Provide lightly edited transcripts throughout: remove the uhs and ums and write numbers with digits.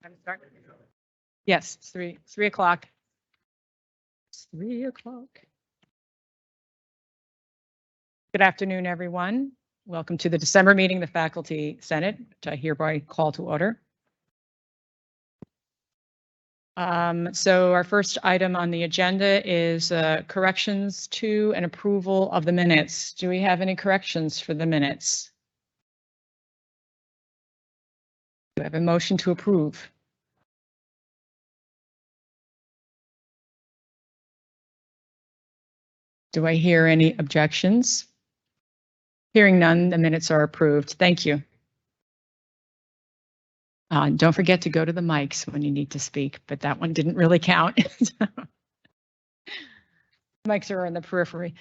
Time to start? Yes, it's 3 o'clock. It's 3 o'clock. Good afternoon, everyone. Welcome to the December meeting of the Faculty Senate, which I hereby call to order. So our first item on the agenda is corrections to and approval of the minutes. Do we have any corrections for the minutes? Do I have a motion to approve? Do I hear any objections? Hearing none, the minutes are approved. Thank you. Don't forget to go to the mics when you need to speak, but that one didn't really count. Mics are in the periphery.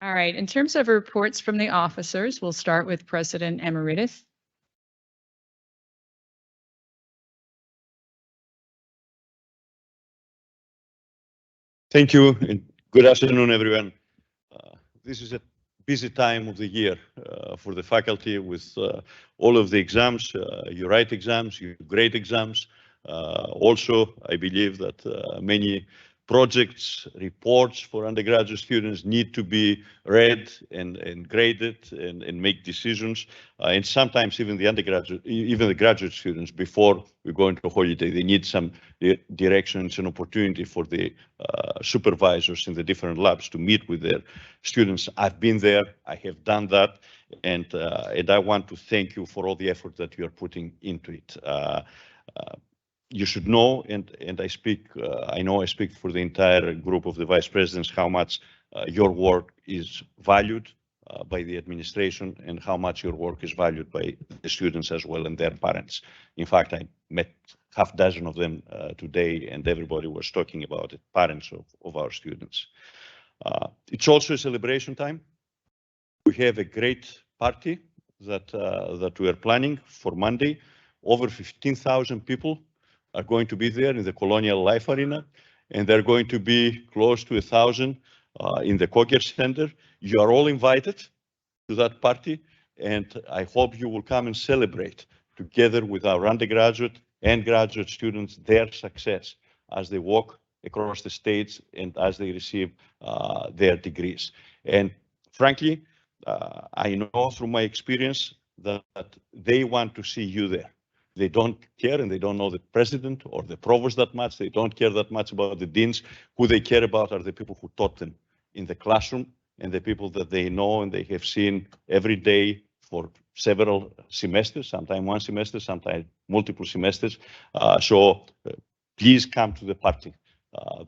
All right, in terms of reports from the officers, we'll start with President Emeritus. Thank you, and good afternoon, everyone. This is a busy time of the year for the faculty with all of the exams. You write exams, you grade exams. Also, I believe that many projects, reports for undergraduate students need to be read and graded and make decisions. And sometimes even the graduate students, before we go into holiday, they need some directions and opportunity for the supervisors in the different labs to meet with their students. I've been there, I have done that, and I want to thank you for all the effort that you are putting into it. You should know, and I speak, I know I speak for the entire group of the vice presidents, how much your work is valued by the administration and how much your work is valued by the students as well and their parents. In fact, I met half dozen of them today, and everybody was talking about it, parents of our students. It's also a celebration time. We have a great party that we are planning for Monday. Over 15,000 people are going to be there in the Colonial Life Arena, and they're going to be close to 1,000 in the Cocker Center. You are all invited to that party, and I hope you will come and celebrate together with our undergraduate and graduate students their success as they walk across the states and as they receive their degrees. And frankly, I know through my experience that they want to see you there. They don't care, and they don't know the president or the provost that much. They don't care that much about the deans. Who they care about are the people who taught them in the classroom and the people that they know and they have seen every day for several semesters, sometimes one semester, sometimes multiple semesters. So please come to the party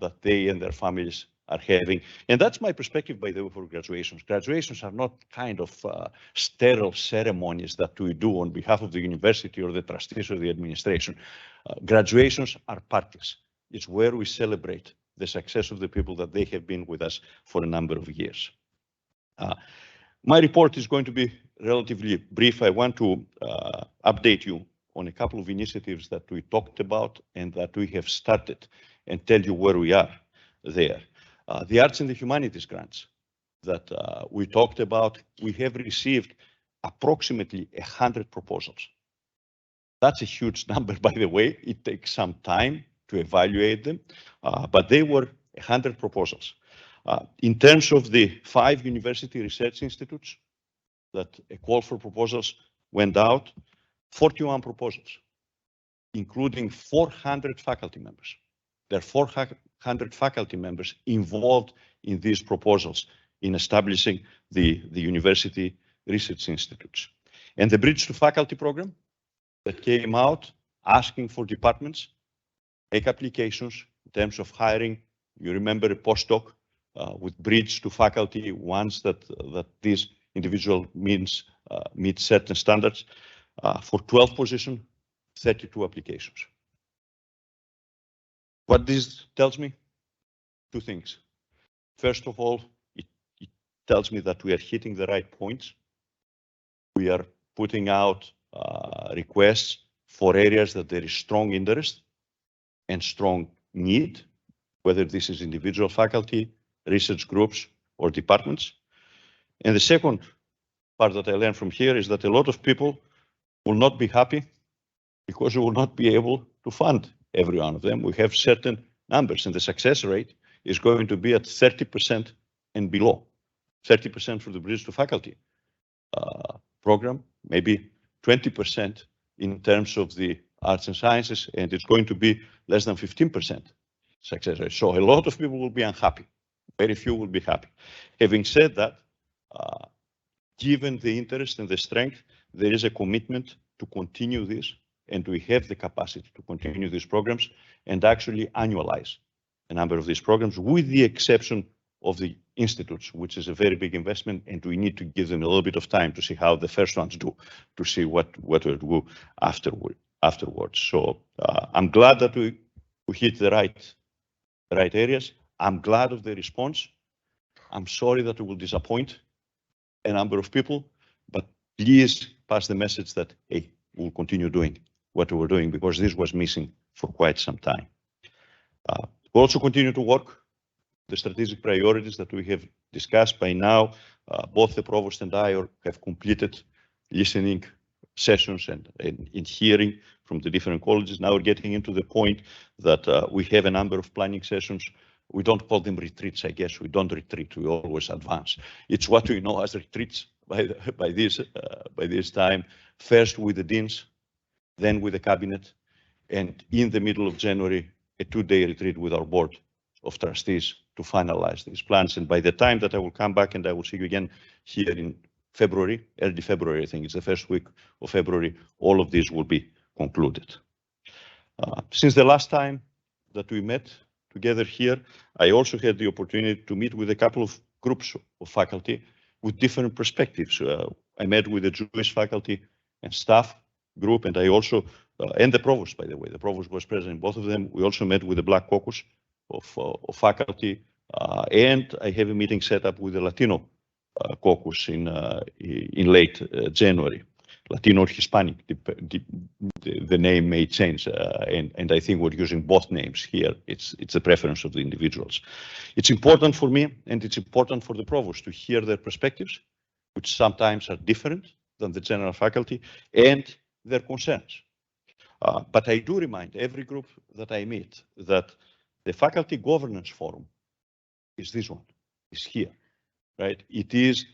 that they and their families are having. And that's my perspective, by the way, for graduations. Graduations are not kind of sterile ceremonies that we do on behalf of the university or the trustees or the administration. Graduations are parties. It's where we celebrate the success of the people that they have been with us for a number of years. My report is going to be relatively brief. I want to update you on a couple of initiatives that we talked about and that we have started and tell you where we are there. The arts and the humanities grants that we talked about, we have received approximately 100 proposals. That's a huge number, by the way. It takes some time to evaluate them, but they were 100 proposals. In terms of the 5 university research institutes that a call for proposals went out, 41 proposals, including 400 faculty members. There are 400 faculty members involved in these proposals in establishing the university research institutes. And the Bridge to Faculty program that came out asking for departments make applications in terms of hiring. You remember a postdoc with Bridge to Faculty once that this individual meets certain standards. For 12 positions, 32 applications. What this tells me? 2 things. First of all, it tells me that we are hitting the right points. We are putting out requests for areas that there is strong interest and strong need, whether this is individual faculty, research groups, or departments. And the second part that I learned from here is that a lot of people will not be happy because we will not be able to fund every one of them. We have certain numbers, and the success rate is going to be at 30% and below. 30% for the Bridge to Faculty program, maybe 20% in terms of the arts and sciences, and it's going to be less than 15% success rate. So a lot of people will be unhappy. Very few will be happy. Having said that, given the interest and the strength, there is a commitment to continue this, and we have the capacity to continue these programs and actually annualize a number of these programs, with the exception of the institutes, which is a very big investment, and we need to give them a little bit of time to see how the first ones do, to see what will do afterwards. So I'm glad that we hit the right areas. I'm glad of the response. I'm sorry that we will disappoint a number of people, but please pass the message that, hey, we'll continue doing what we were doing, because this was missing for quite some time. We'll also continue to work the strategic priorities that we have discussed by now. Both the provost and I have completed listening sessions and hearing from the different colleges. Now we're getting into the point that we have a number of planning sessions. We don't call them retreats, I guess. We don't retreat, we always advance. It's what we know as retreats by this time. First with the deans, then with the cabinet, and in the middle of January, a 2-day retreat with our board of trustees to finalize these plans. And by the time that I will come back and I will see you again here in February, early February, I think it's the first week of February, all of these will be concluded. Since the last time that we met together here, I also had the opportunity to meet with a couple of groups of faculty with different perspectives. I met with the Jewish faculty and staff group, and I also, and the provost, by the way, the provost was present in both of them. We also met with the Black Caucus of faculty, and I have a meeting set up with the Latino caucus in late January. Latino or Hispanic, the name may change, and I think we're using both names here. It's the preference of the individuals. It's important for me, and it's important for the provost to hear their perspectives, which sometimes are different than the general faculty, and their concerns. But I do remind every group that I meet that the faculty governance forum is this one, is here, right? It is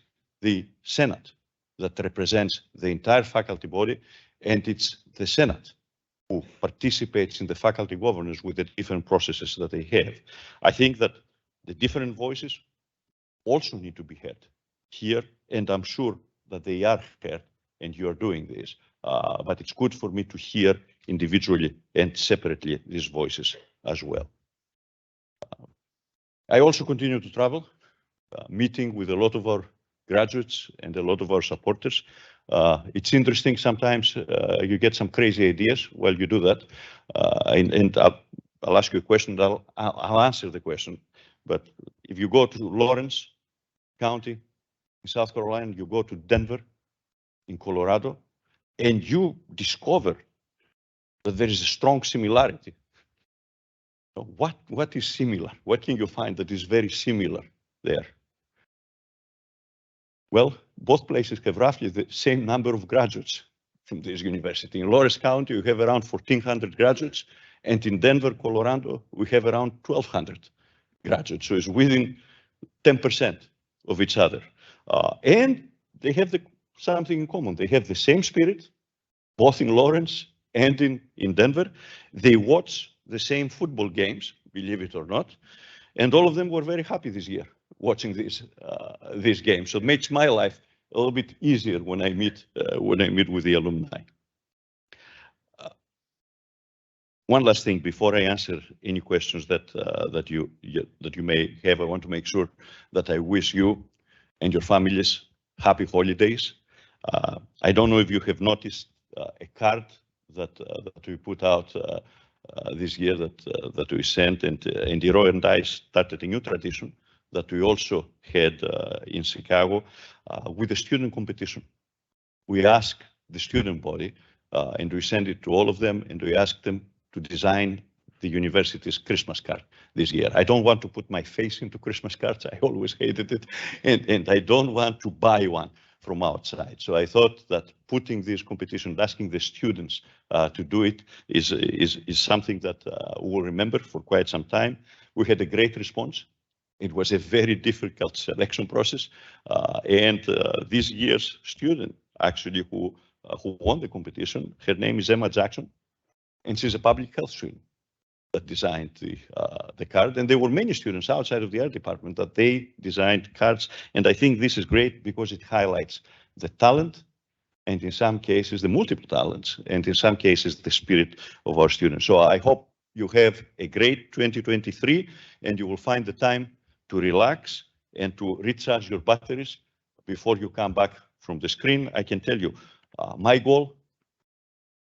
the Senate that represents the entire faculty body, and it's the Senate who participates in the faculty governance with the different processes that they have. I think that the different voices also need to be heard here, and I'm sure that they are heard, and you are doing this. But it's good for me to hear individually and separately these voices as well. I also continue to travel, meeting with a lot of our graduates and a lot of our supporters. It's interesting sometimes you get some crazy ideas while you do that, and I'll ask you a question. I'll answer the question. But if you go to Lawrence County in South Carolina, you go to Denver in Colorado, and you discover that there is a strong similarity. What is similar? What can you find that is very similar there? Well, both places have roughly the same number of graduates from this university. In Lawrence County, we have around 1,400 graduates, and in Denver, Colorado, we have around 1,200 graduates. So it's within 10% of each other. And they have something in common. They have the same spirit, both in Lawrence and in Denver. They watch the same football games, believe it or not, and all of them were very happy this year watching these games. So it makes my life a little bit easier when I meet with the alumni. One last thing before I answer any questions that you may have. I want to make sure that I wish you and your families happy holidays. I don't know if you have noticed a card that we put out this year that we sent, and Hiro and I started a new tradition that we also had in Chicago with the student competition. We ask the student body, and we send it to all of them, and we ask them to design the university's Christmas card this year. I don't want to put my face into Christmas cards. I always hated it, and I don't want to buy one from outside. So I thought that putting this competition, asking the students to do it is something that we'll remember for quite some time. We had a great response. It was a very difficult selection process. And this year's student actually who won the competition, her name is Emma Jackson, and she's a public health student that designed the card. And there were many students outside of the art department that they designed cards. And I think this is great because it highlights the talent and in some cases the multiple talents and in some cases the spirit of our students. So I hope you have a great 2023 and you will find the time to relax and to recharge your batteries before you come back from the screen. I can tell you, my goal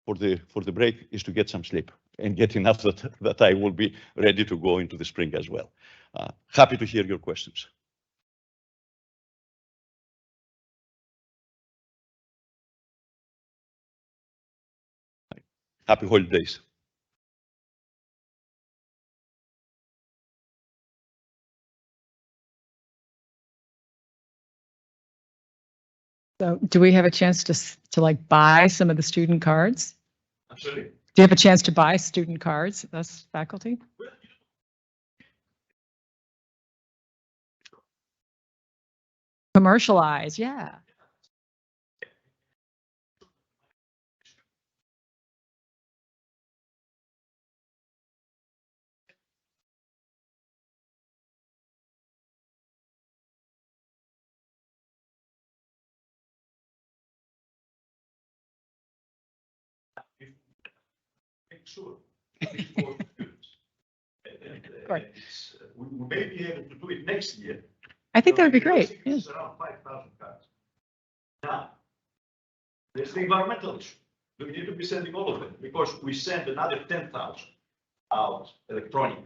for the break is to get some sleep and get enough that I will be ready to go into the spring as well. Happy to hear your questions. Happy holidays. So do we have a chance to like buy some of the student cards? Absolutely. Do you have a chance to buy student cards as faculty? Commercialize, yeah. Sure. We may be able to do it next year. I think that would be great. Yeah. It's around 5,000 cards. Now, there's the environmental issue. We need to be sending all of them because we send another 10,000 out electronic.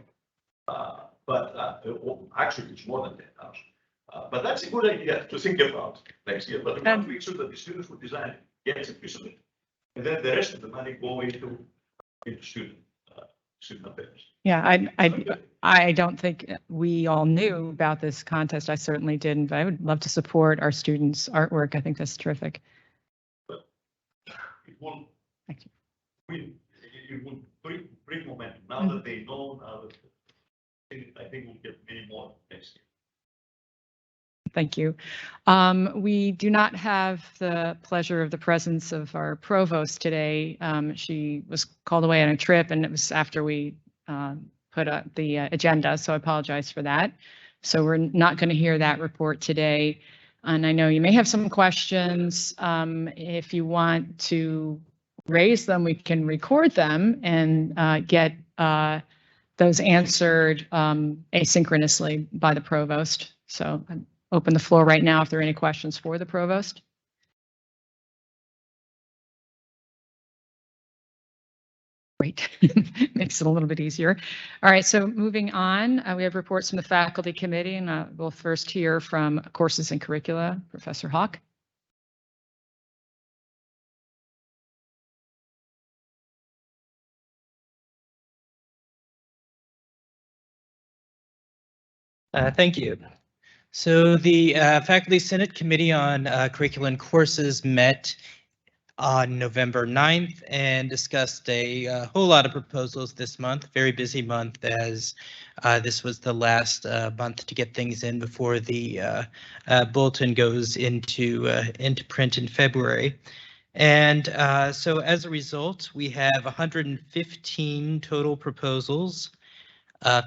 Actually, it's more than 10,000. But that's a good idea to think about next year. But we want to make sure that the students who design it gets a piece of it. And then the rest of the money go into student affairs. Yeah, I don't think we all knew about this contest. I certainly didn't, but I would love to support our students' artwork. I think that's terrific. But it will, Thank you. It will bring momentum. Now that they know, I think we'll get many more next year. Thank you. We do not have the pleasure of the presence of our provost today. She was called away on a trip and it was after we put up the agenda, so I apologize for that. So we're not going to hear that report today. And I know you may have some questions. If you want to raise them, we can record them and get those answered asynchronously by the provost. So I'm open the floor right now if there are any questions for the provost. Great, makes it a little bit easier. All right, so moving on, we have reports from the faculty committee, and we'll first hear from courses and curricula, Professor Hawk. Thank you. So the Faculty Senate Committee on Curriculum and Courses met on November 9th and discussed a whole lot of proposals this month. Very busy month as this was the last month to get things in before the bulletin goes into print in February. And so as a result, we have 115 total proposals,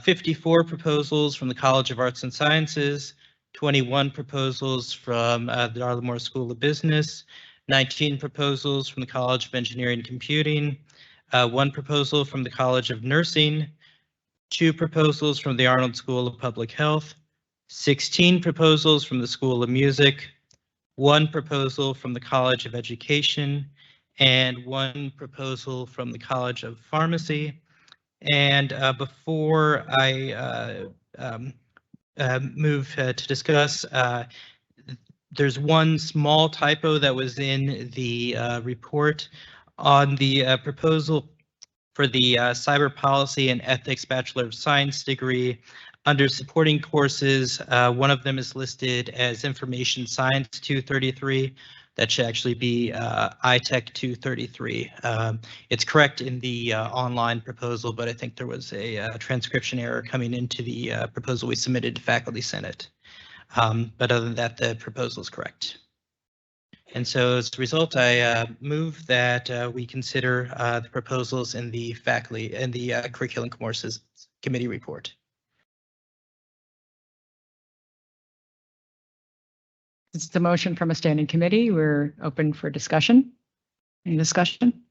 54 proposals from the College of Arts and Sciences, 21 proposals from the Darla Moore School of Business, 19 proposals from the College of Engineering and Computing, 1 proposal from the College of Nursing, 2 proposals from the Arnold School of Public Health, 16 proposals from the School of Music, 1 proposal from the College of Education, and 1 proposal from the College of Pharmacy. And before I move to discuss, there's one small typo that was in the report on the proposal for the Cyber Policy and Ethics Bachelor of Science degree. Under supporting courses, one of them is listed as Information Science 233. That should actually be iTech 233. It's correct in the online proposal, but I think there was a transcription error coming into the proposal we submitted to Faculty Senate. But other than that, the proposal is correct. And so as a result, I move that we consider the proposals in the faculty and the Curriculum Courses Committee report. It's the motion from a standing committee. We're open for discussion. Any discussion?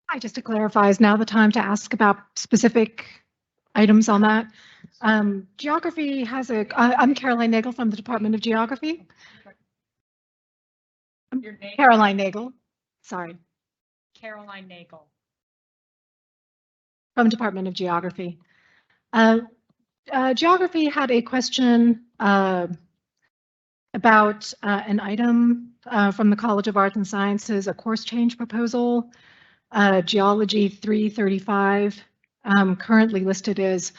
Hi, just to clarify, is now the time to ask about specific items on that? Geography has I'm Caroline Nagel from the Department of Geography. Your name? Caroline Nagel, sorry. Caroline Nagel. From Department of Geography. Geography had a question about an item from the College of Arts and Sciences, a course change proposal, Geology 335, currently listed as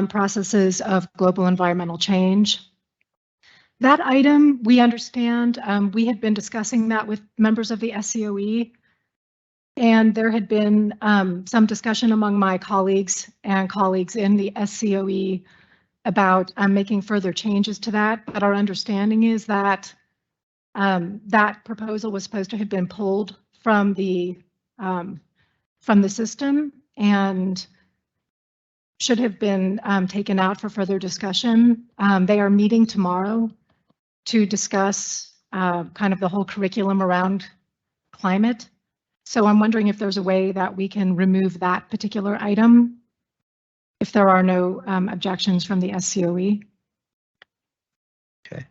processes of global environmental change. That item, we understand, we had been discussing that with members of the SCOE, and there had been some discussion among my colleagues and colleagues in the SCOE about making further changes to that. But our understanding is that that proposal was supposed to have been pulled from the system and should have been taken out for further discussion. They are meeting tomorrow to discuss kind of the whole curriculum around climate. So I'm wondering if there's a way that we can remove that particular item if there are no objections from the SCOE. Okay.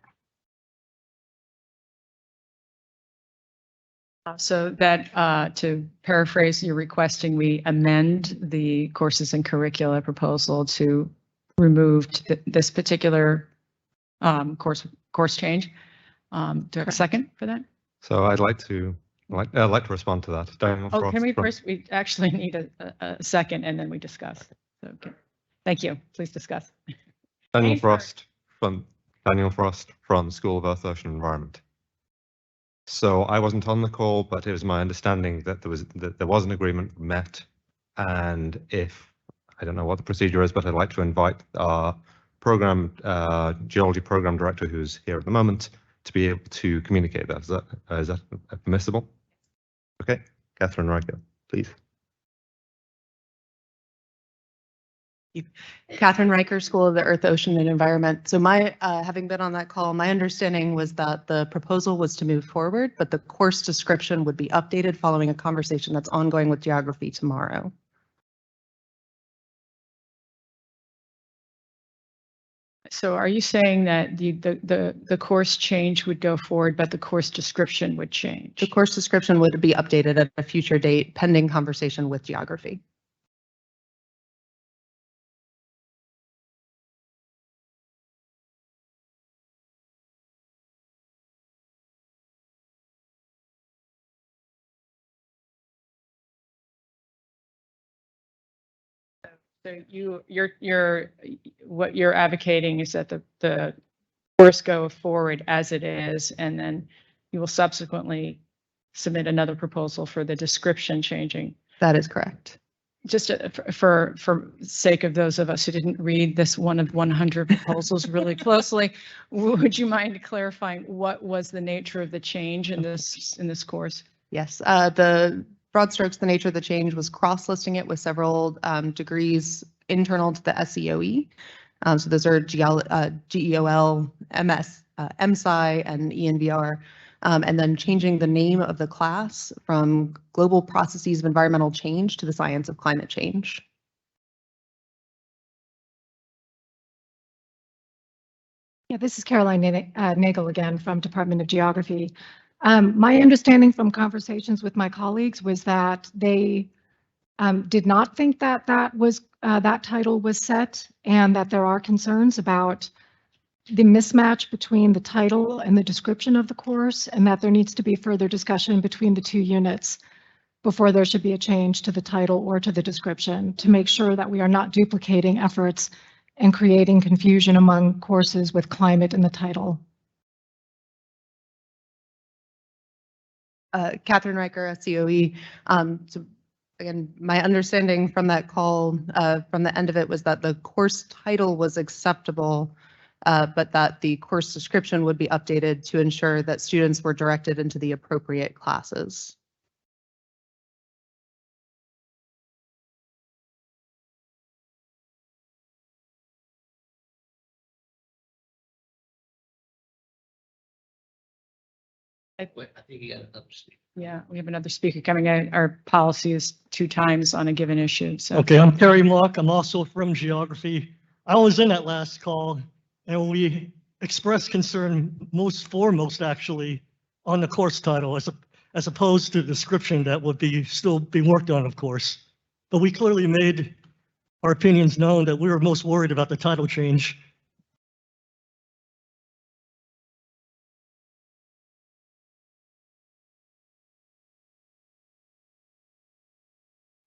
So that, to paraphrase, you're requesting we amend the courses and curricula proposal to remove this particular course change. Do I have a second for that? So I'd like to respond to that. Daniel Oh, Frost can we from- first? We actually need a second, and then we discuss. So, okay. Thank you. Please discuss. Daniel Frost from School of Earth, Ocean and Environment. So I wasn't on the call, but it was my understanding that there was an agreement met, and if I don't know what the procedure is, but I'd like to invite our geology program director, who's here at the moment, to be able to communicate that. Is that permissible? Okay, Catherine Riker, please. Catherine Riker, School of the Earth, Ocean and Environment. So having been on that call, my understanding was that the proposal was to move forward, but the course description would be updated following a conversation that's ongoing with geography tomorrow. So are you saying that the course change would go forward, but the course description would change? The course description would be updated at a future date pending conversation with geography. So what you're advocating is that the course go forward as it is, and then you will subsequently submit another proposal for the description changing. That is correct. Just for sake of those of us who didn't read this one of 100 proposals really closely, would you mind clarifying what was the nature of the change in this course? Yes, the broad strokes, the nature of the change was cross-listing it with several degrees internal to the SCOE. So those are GEOL, MS, MSci, and ENVR, and then changing the name of the class from Global Processes of Environmental Change to the Science of Climate Change. Yeah, this is Caroline Nagel again from Department of Geography. My understanding from conversations with my colleagues was that they did not think that that title was set, and that there are concerns about the mismatch between the title and the description of the course, and that there needs to be further discussion between the two units before there should be a change to the title or to the description to make sure that we are not duplicating efforts and creating confusion among courses with climate in the title. Catherine Riker, SCOE. So again, my understanding from that call, from the end of it, was that the course title was acceptable, but that the course description would be updated to ensure that students were directed into the appropriate classes. I think you got another speaker. Yeah, we have another speaker coming in. Our policy is 2 times on a given issue, so. Okay, I'm Terry Mock. I'm also from geography. I was in that last call and we expressed concern most foremost actually on the course title as opposed to the description that would be still being worked on, of course. But we clearly made our opinions known that we were most worried about the title change.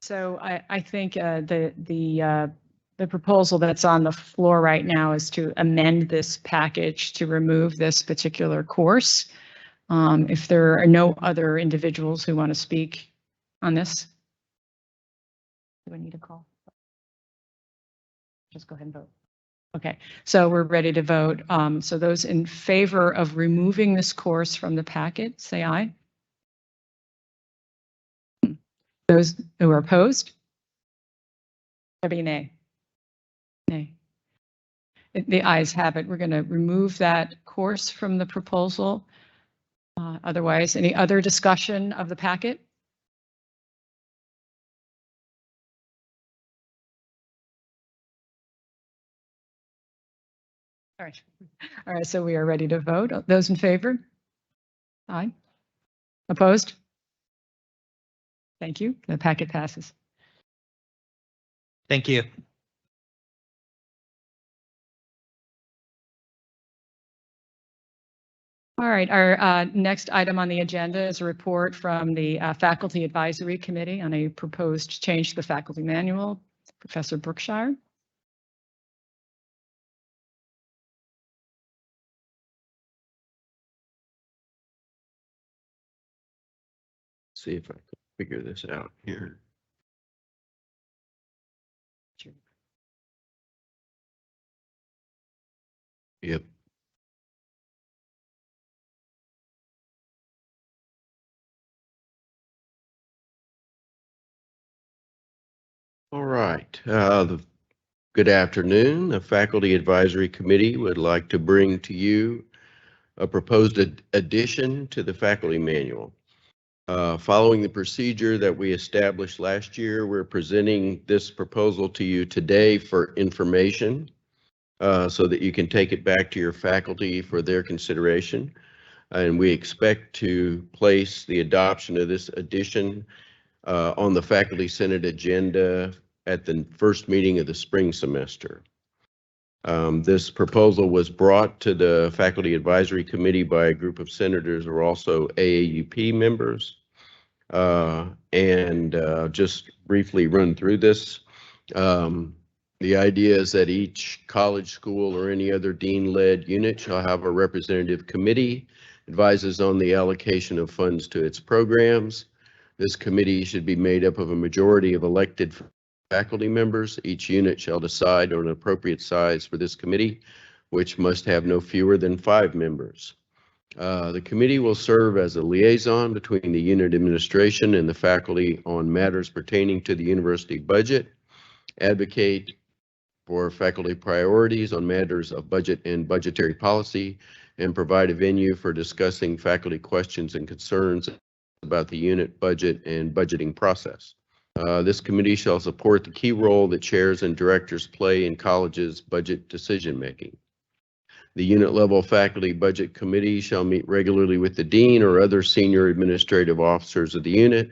So I think the proposal that's on the floor right now is to amend this package to remove this particular course. If there are no other individuals who want to speak on this. Do I need a call? Just go ahead and vote. Okay, so we're ready to vote. So those in favor of removing this course from the packet, say aye. Those who are opposed? That'd be nay. Nay. The ayes have it. We're going to remove that course from the proposal. Otherwise, any other discussion of the packet? All right. All right, so we are ready to vote. Those in favor? Aye. Opposed? Thank you. The packet passes. Thank you. All right, our next item on the agenda is a report from the Faculty Advisory Committee on a proposed change to the faculty manual. Professor Brookshire. See if I can figure this out here. Sure. Yep. All right. Good afternoon. The Faculty Advisory Committee would like to bring to you a proposed addition to the faculty manual. Following the procedure that we established last year, we're presenting this proposal to you today for information so that you can take it back to your faculty for their consideration. And we expect to place the adoption of this addition on the Faculty Senate agenda at the first meeting of the spring semester. This proposal was brought to the Faculty Advisory Committee by a group of senators who are also AAUP members. Just briefly run through this. The idea is that each college, school, or any other dean-led unit shall have a representative committee, advises on the allocation of funds to its programs. This committee should be made up of a majority of elected faculty members. Each unit shall decide on an appropriate size for this committee, which must have no fewer than 5 members. The committee will serve as a liaison between the unit administration and the faculty on matters pertaining to the university budget, advocate for faculty priorities on matters of budget and budgetary policy, and provide a venue for discussing faculty questions and concerns about the unit budget and budgeting process. This committee shall support the key role that chairs and directors play in colleges' budget decision-making. The unit level faculty budget committee shall meet regularly with the dean or other senior administrative officers of the unit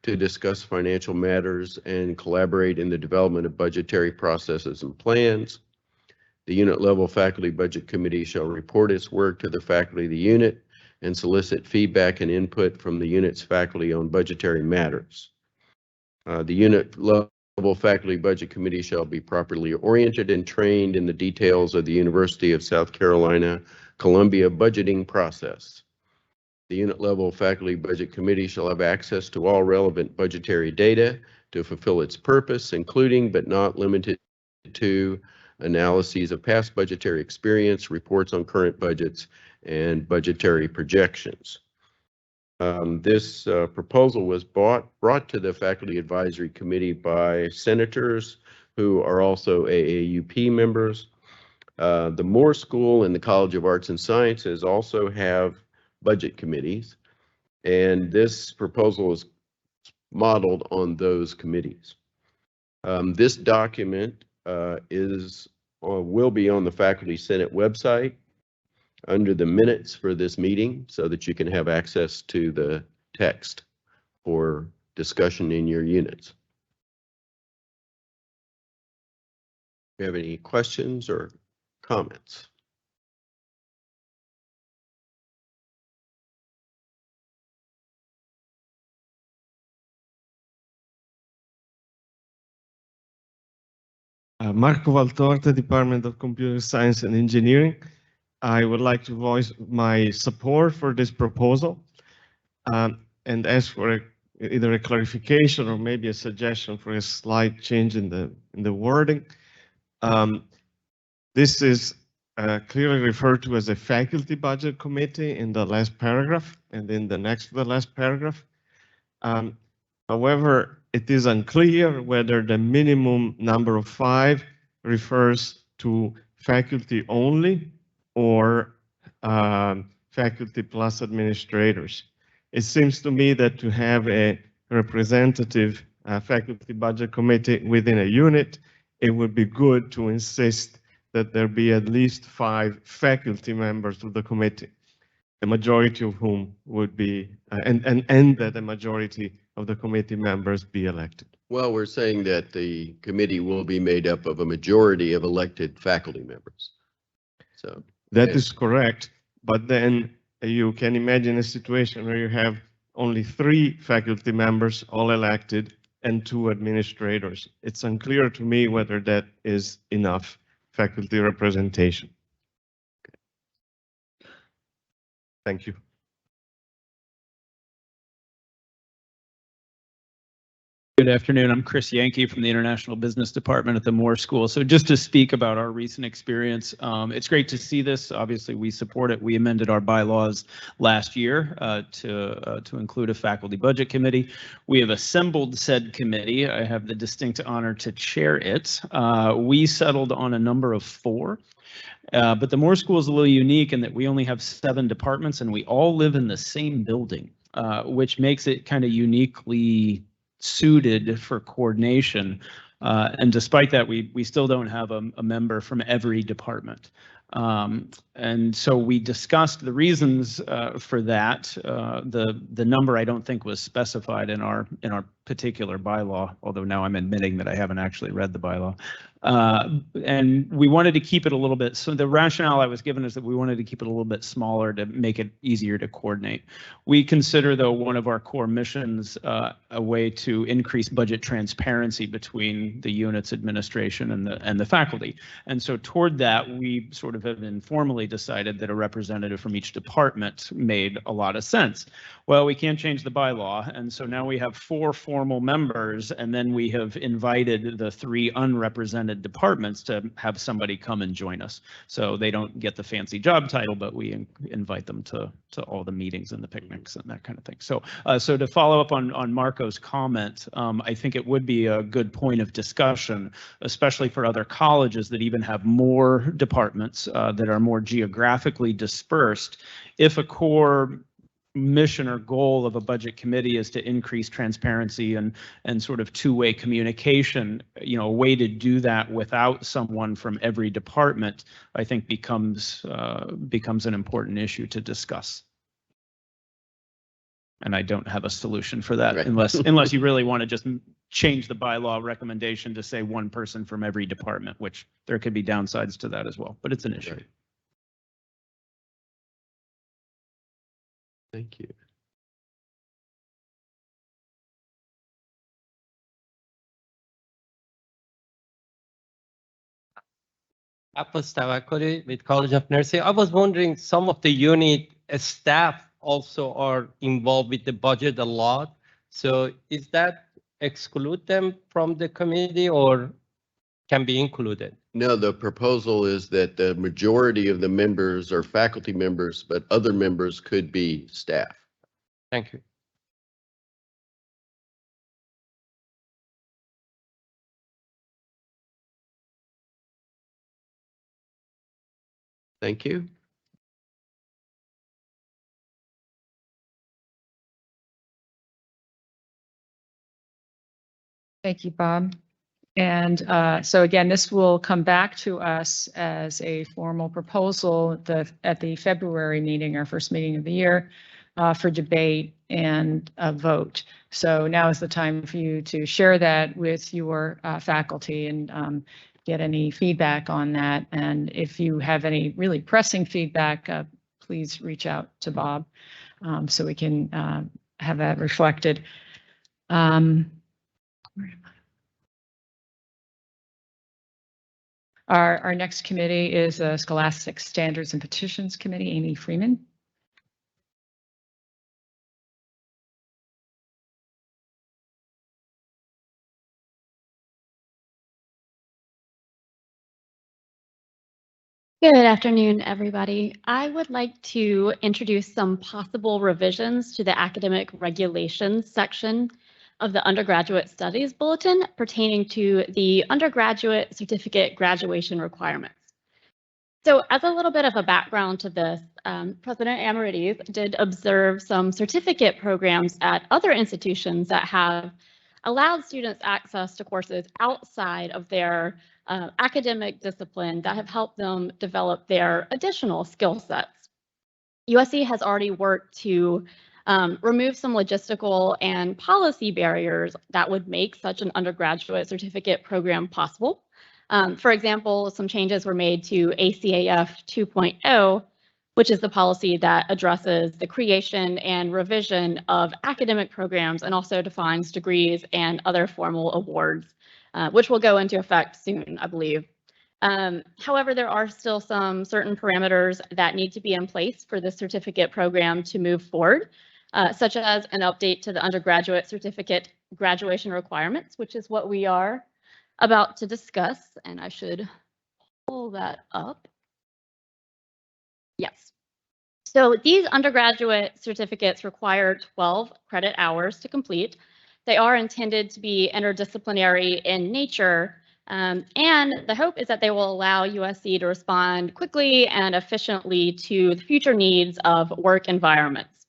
to discuss financial matters and collaborate in the development of budgetary processes and plans. The unit level faculty budget committee shall report its work to the faculty of the unit and solicit feedback and input from the unit's faculty on budgetary matters. The unit level faculty budget committee shall be properly oriented and trained in the details of the University of South Carolina Columbia budgeting process. The unit level faculty budget committee shall have access to all relevant budgetary data to fulfill its purpose, including but not limited to analyses of past budgetary experience, reports on current budgets, and budgetary projections. This proposal was brought to the Faculty Advisory Committee by senators who are also AAUP members. The Moore School and the College of Arts and Sciences also have budget committees, and this proposal is modeled on those committees. This document will be on the Faculty Senate website under the minutes for this meeting so that you can have access to the text for discussion in your units. Do you have any questions or comments? Marco Valtorta, Department of Computer Science and Engineering. I would like to voice my support for this proposal and ask for either a clarification or maybe a suggestion for a slight change in the wording. This is clearly referred to as a faculty budget committee in the last paragraph and in the next to the last paragraph. However, it is unclear whether the minimum number of 5 refers to faculty only or faculty plus administrators. It seems to me that to have a representative faculty budget committee within a unit, it would be good to insist that there be at least 5 faculty members of the committee, the majority of whom would be, and that the majority of the committee members be elected. Well, we're saying that the committee will be made up of a majority of elected faculty members. So that is correct, but then you can imagine a situation where you have only 3 faculty members, all elected, and 2 administrators. It's unclear to me whether that is enough faculty representation. Thank you. Good afternoon. I'm Chris Yankee from the International Business Department at the Moore School. So just to speak about our recent experience, it's great to see this. Obviously, we support it. We amended our bylaws last year to include a faculty budget committee. We have assembled said committee. I have the distinct honor to chair it. We settled on a number of 4. But the Moore School is a little unique in that we only have 7 departments and we all live in the same building, which makes it kind of uniquely suited for coordination. And despite that, we still don't have a member from every department. And so we discussed the reasons for that. The number I don't think was specified in our particular bylaw, although now I'm admitting that I haven't actually read the bylaw. And we wanted to keep it a little bit, so the rationale I was given is that we wanted to keep it a little bit smaller to make it easier to coordinate. We consider, though, one of our core missions a way to increase budget transparency between the unit's administration and the faculty. And so toward that, we sort of have informally decided that a representative from each department made a lot of sense. Well, we can't change the bylaw, and so now we have 4 formal members, and then we have invited the 3 unrepresented departments to have somebody come and join us. So they don't get the fancy job title, but we invite them to all the meetings and the picnics and that kind of thing. So so to follow up on Marco's comment, I think it would be a good point of discussion, especially for other colleges that even have more departments that are more geographically dispersed. If a core mission or goal of a budget committee is to increase transparency and sort of two-way communication, you know, a way to do that without someone from every department, I think becomes an important issue to discuss. And I don't have a solution for that, right, unless you really want to just change the bylaw recommendation to say 1 person from every department, which there could be downsides to that as well, but it's an issue. Right. Thank you. Apos Tawakoli with College of Nursing. I was wondering, some of the unit staff also are involved with the budget a lot. So is that exclude them from the committee or can be included? No, the proposal is that the majority of the members are faculty members, but other members could be staff. Thank you. Thank you. Thank you, Bob. And so again, this will come back to us as a formal proposal at the February meeting, our first meeting of the year, for debate and a vote. So now is the time for you to share that with your faculty and get any feedback on that. And if you have any really pressing feedback, please reach out to Bob so we can have that reflected. Our next committee is a Scholastic Standards and Petitions Committee, Amy Freeman. Good afternoon, everybody. I would like to introduce some possible revisions to the academic regulations section of the Undergraduate Studies Bulletin pertaining to the undergraduate certificate graduation requirements. So as a little bit of a background to this, President Amarides did observe some certificate programs at other institutions that have allowed students access to courses outside of their academic discipline that have helped them develop their additional skill sets. USC has already worked to remove some logistical and policy barriers that would make such an undergraduate certificate program possible. For example, some changes were made to ACAF 2.0, which is the policy that addresses the creation and revision of academic programs and also defines degrees and other formal awards, which will go into effect soon, I believe. However, there are still some certain parameters that need to be in place for the certificate program to move forward, such as an update to the undergraduate certificate graduation requirements, which is what we are about to discuss. And I should pull that up. Yes. So these undergraduate certificates require 12 credit hours to complete. They are intended to be interdisciplinary in nature, and the hope is that they will allow USC to respond quickly and efficiently to the future needs of work environments.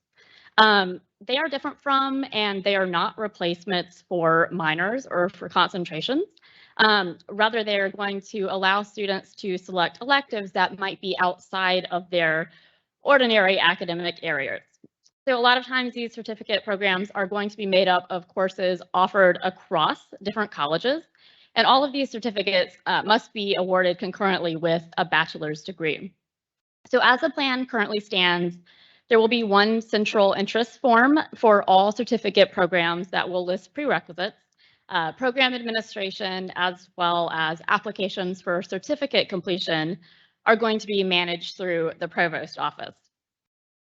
They are different from, and they are not replacements for minors or for concentrations. Rather, they're going to allow students to select electives that might be outside of their ordinary academic areas. So a lot of times these certificate programs are going to be made up of courses offered across different colleges, and all of these certificates must be awarded concurrently with a bachelor's degree. So as the plan currently stands, there will be one central interest form for all certificate programs that will list prerequisites. Program administration, as well as applications for certificate completion, are going to be managed through the provost office.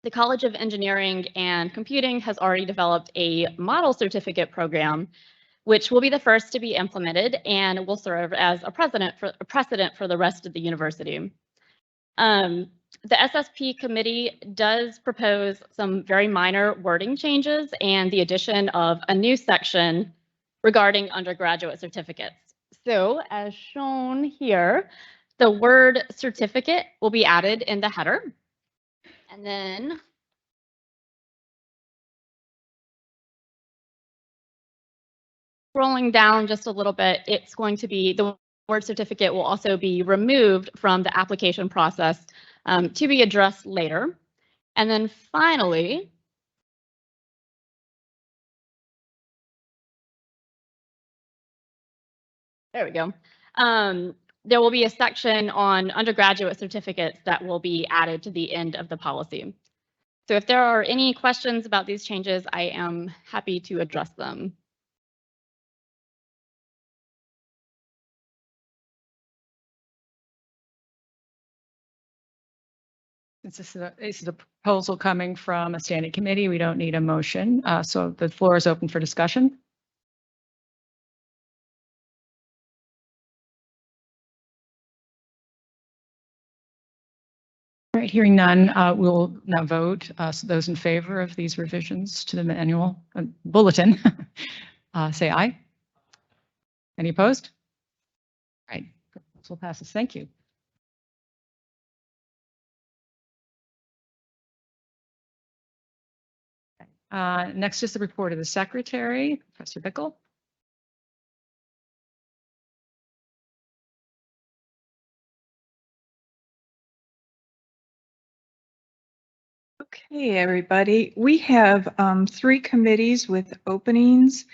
The College of Engineering and Computing has already developed a model certificate program, which will be the first to be implemented and will serve as a precedent for the rest of the university. The SSP committee does propose some very minor wording changes and the addition of a new section regarding undergraduate certificates. So as shown here, the word certificate will be added in the header. And then scrolling down just a little bit, it's going to be the word certificate will also be removed from the application process to be addressed later. And then finally, there we go. There will be a section on undergraduate certificates that will be added to the end of the policy. So if there are any questions about these changes, I am happy to address them. Since this is a proposal coming from a standing committee, we don't need a motion. So the floor is open for discussion. All right, hearing none, we'll now vote. So those in favor of these revisions to the manual bulletin, say aye. Any opposed? All right, proposal passes. Thank you. Next is the report of the secretary, Professor Bickle. Okay, everybody. We have 3 committees with openings.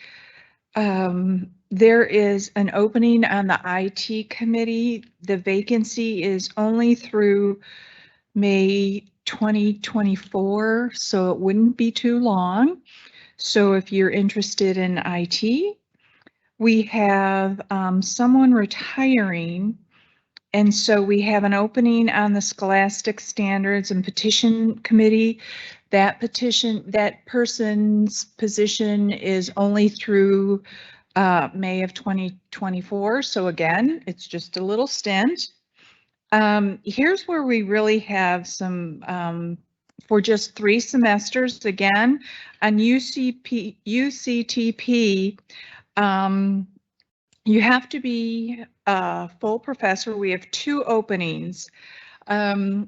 There is an opening on the IT committee. The vacancy is only through May 2024, so it wouldn't be too long. So if you're interested in IT, we have someone retiring. And so we have an opening on the Scholastic Standards and Petition Committee. That person's position is only through May of 2024. So again, it's just a little stint. Here's where we really have some, for just 3 semesters, again, on UCTP, you have to be a full professor. We have 2 openings. There's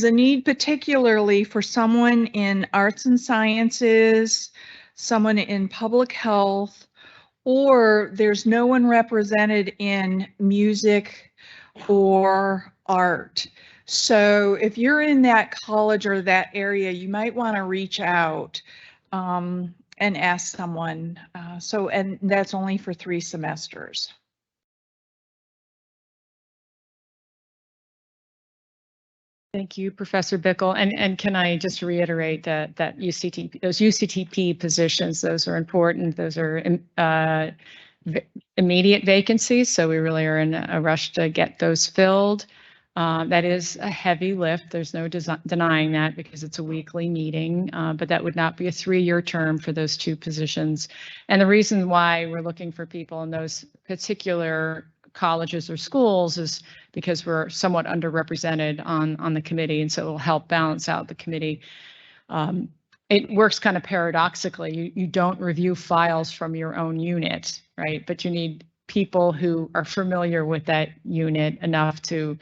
a need particularly for someone in arts and sciences, someone in public health, or there's no one represented in music or art. So if you're in that college or that area, you might want to reach out and ask someone. And that's only for 3 semesters. Thank you, Professor Bickle. And can I just reiterate that those UCTP positions, those are important. Those are immediate vacancies, so we really are in a rush to get those filled. That is a heavy lift. There's no denying that because it's a weekly meeting, but that would not be a 3-year term for those 2 positions. And the reason why we're looking for people in those particular colleges or schools is because we're somewhat underrepresented on the committee, and so it will help balance out the committee. It works kind of paradoxically. You don't review files from your own unit, right? But you need people who are familiar with that unit enough to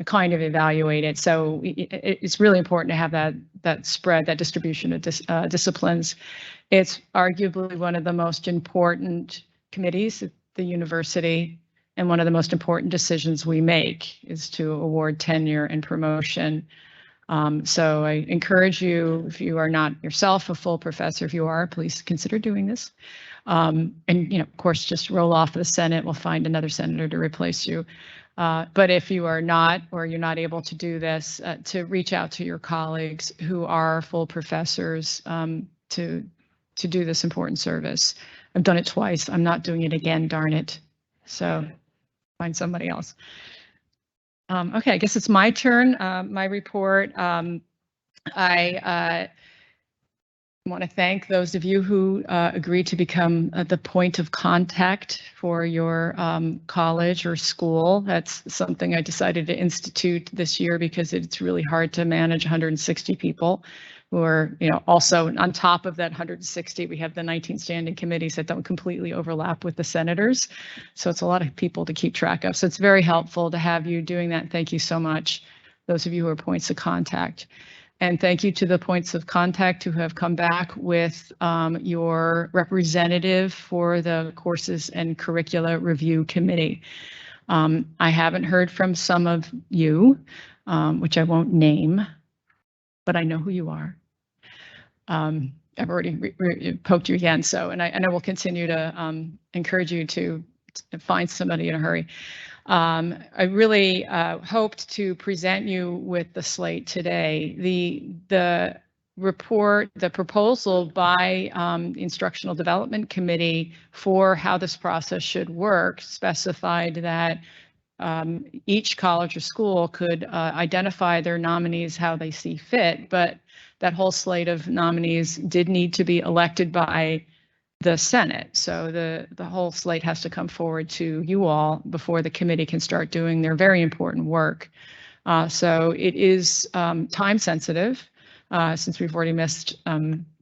kind of evaluate it. So it's really important to have that spread, that distribution of disciplines. It's arguably one of the most important committees at the university, and one of the most important decisions we make is to award tenure and promotion. So I encourage you, if you are not yourself a full professor, if you are, please consider doing this. And, of course, just roll off of the Senate. We'll find another senator to replace you. But if you are not, or you're not able to do this, to reach out to your colleagues who are full professors to do this important service. I've done it twice. I'm not doing it again, darn it. So find somebody else. Okay, I guess it's my turn. My report. I want to thank those of you who agreed to become the point of contact for your college or school. That's something I decided to institute this year because it's really hard to manage 160 people who are, also on top of that 160, we have the 19 standing committees that don't completely overlap with the senators. So it's a lot of people to keep track of. So it's very helpful to have you doing that. Thank you so much, those of you who are points of contact. And thank you to the points of contact who have come back with your representative for the Courses and Curricula Review Committee. I haven't heard from some of you, which I won't name, but I know who you are. I've already poked you again, so, and I will continue to encourage you to find somebody in a hurry. I really hoped to present you with the slate today. The report, the proposal by Instructional Development Committee for how this process should work specified that each college or school could identify their nominees how they see fit, but that whole slate of nominees did need to be elected by the Senate. So the whole slate has to come forward to you all before the committee can start doing their very important work. So it is time sensitive since we've already missed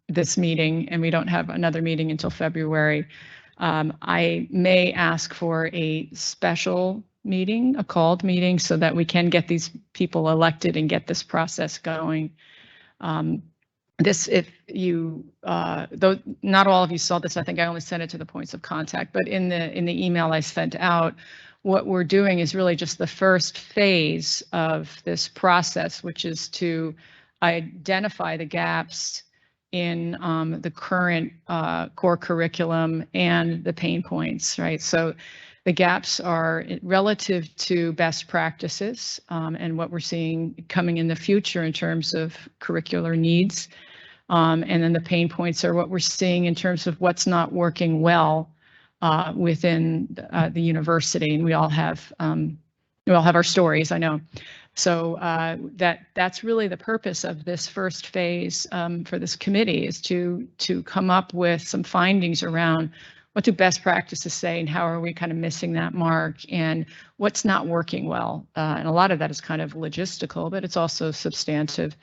this meeting and we don't have another meeting until February. I may ask for a special meeting, a called meeting, so that we can get these people elected and get this process going. This, if you, though not all of you saw this, I think I only sent it to the points of contact, but in the email I sent out, what we're doing is really just the first phase of this process, which is to identify the gaps in the current core curriculum and the pain points, right? So the gaps are relative to best practices and what we're seeing coming in the future in terms of curricular needs. And then the pain points are what we're seeing in terms of what's not working well within the university. And we all have our stories, I know. So that's really the purpose of this first phase for this committee, is to come up with some findings around what do best practices say and how are we kind of missing that mark and what's not working well. And a lot of that is kind of logistical, but it's also substantive.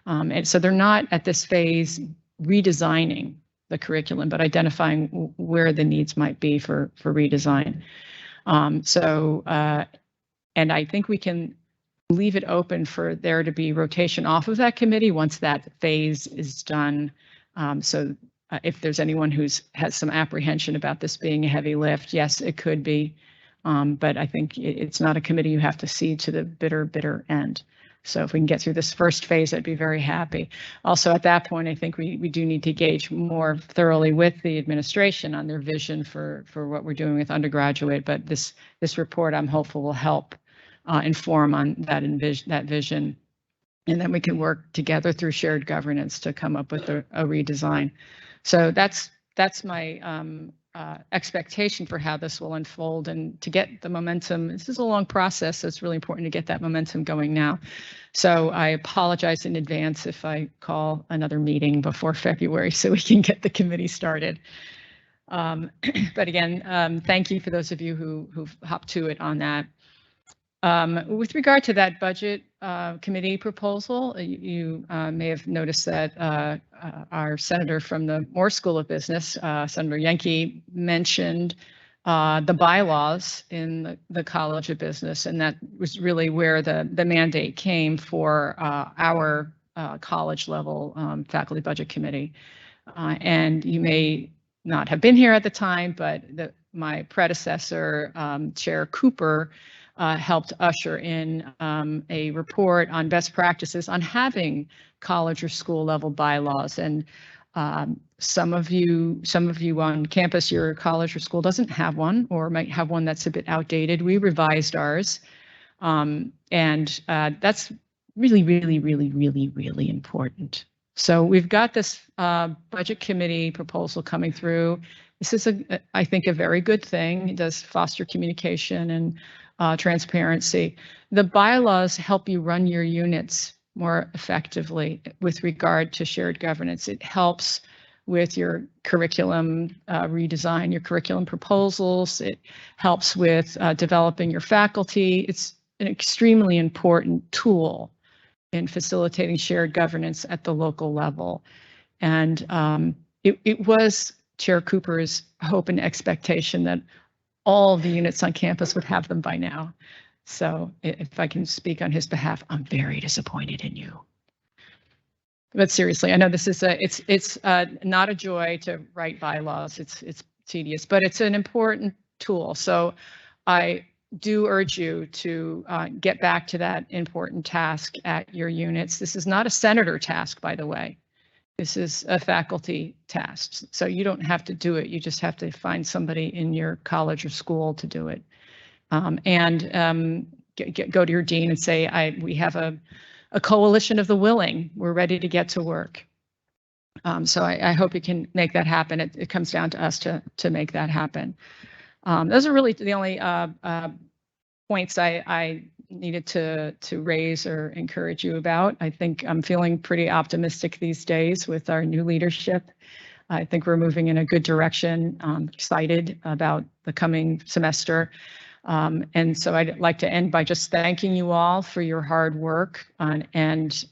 And so they're not at this phase redesigning the curriculum, but identifying where the needs might be for redesign. And I think we can leave it open for there to be rotation off of that committee once that phase is done. If there's anyone has some apprehension about this being a heavy lift, yes, it could be. But I think it's not a committee you have to see to the bitter end. So if we can get through this first phase, I'd be very happy. Also, at that point, I think we do need to engage more thoroughly with the administration on their vision for what we're doing with undergraduate. But this report, I'm hopeful, will help inform on that vision. And then we can work together through shared governance to come up with a redesign. So that's my expectation for how this will unfold, and to get the momentum. This is a long process, so it's really important to get that momentum going now. So I apologize in advance if I call another meeting before February so we can get the committee started. But again, thank you for those of you who've hopped to it on that. With regard to that budget committee proposal, you may have noticed that our senator from the Moore School of Business, Senator Yankee, mentioned the bylaws in the College of Business, and that was really where the mandate came for our college level faculty budget committee. And you may not have been here at the time, but my predecessor, Chair Cooper, helped usher in a report on best practices on having college or school level bylaws. And some of you on campus, your college or school doesn't have one, or might have one that's a bit outdated. We revised ours. And that's really important. So we've got this budget committee proposal coming through. This is, I think, a very good thing. It does foster communication and transparency. The bylaws help you run your units more effectively with regard to shared governance. It helps with your curriculum redesign, your curriculum proposals. It helps with developing your faculty. It's an extremely important tool in facilitating shared governance at the local level. And it was Chair Cooper's hope and expectation that all the units on campus would have them by now. So if I can speak on his behalf, I'm very disappointed in you. But seriously, I know this is it's not a joy to write bylaws. It's tedious, but it's an important tool. So I do urge you to get back to that important task at your units. This is not a senator task, by the way. This is a faculty task. So you don't have to do it. You just have to find somebody in your college or school to do it. and go to your dean and say, we have a coalition of the willing. We're ready to get to work. So I hope you can make that happen. It comes down to us to make that happen. Those are really the only points I needed to raise or encourage you about. I think I'm feeling pretty optimistic these days with our new leadership. I think we're moving in a good direction. I'm excited about the coming semester. And so I'd like to end by just thanking you all for your hard work. And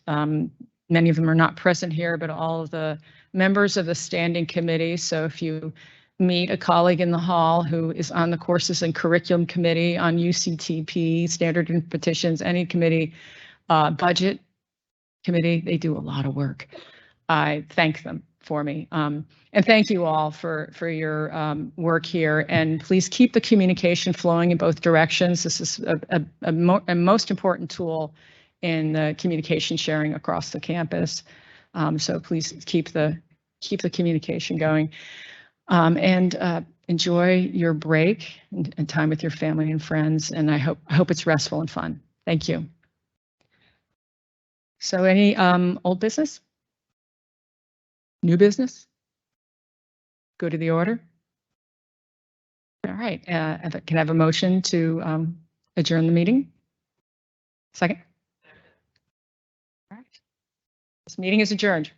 many of them are not present here, but all of the members of the standing committee. So if you meet a colleague in the hall who is on the courses and curriculum committee, on UCTP, standard and petitions, any committee, budget committee, they do a lot of work. I thank them for me. And thank you all for your work here. And please keep the communication flowing in both directions. This is a most important tool in the communication sharing across the campus. So please keep the communication going. And enjoy your break and time with your family and friends. And I hope it's restful and fun. Thank you. So any old business? New business? Go to the order? All right. Can I have a motion to adjourn the meeting? Second? All right. This meeting is adjourned.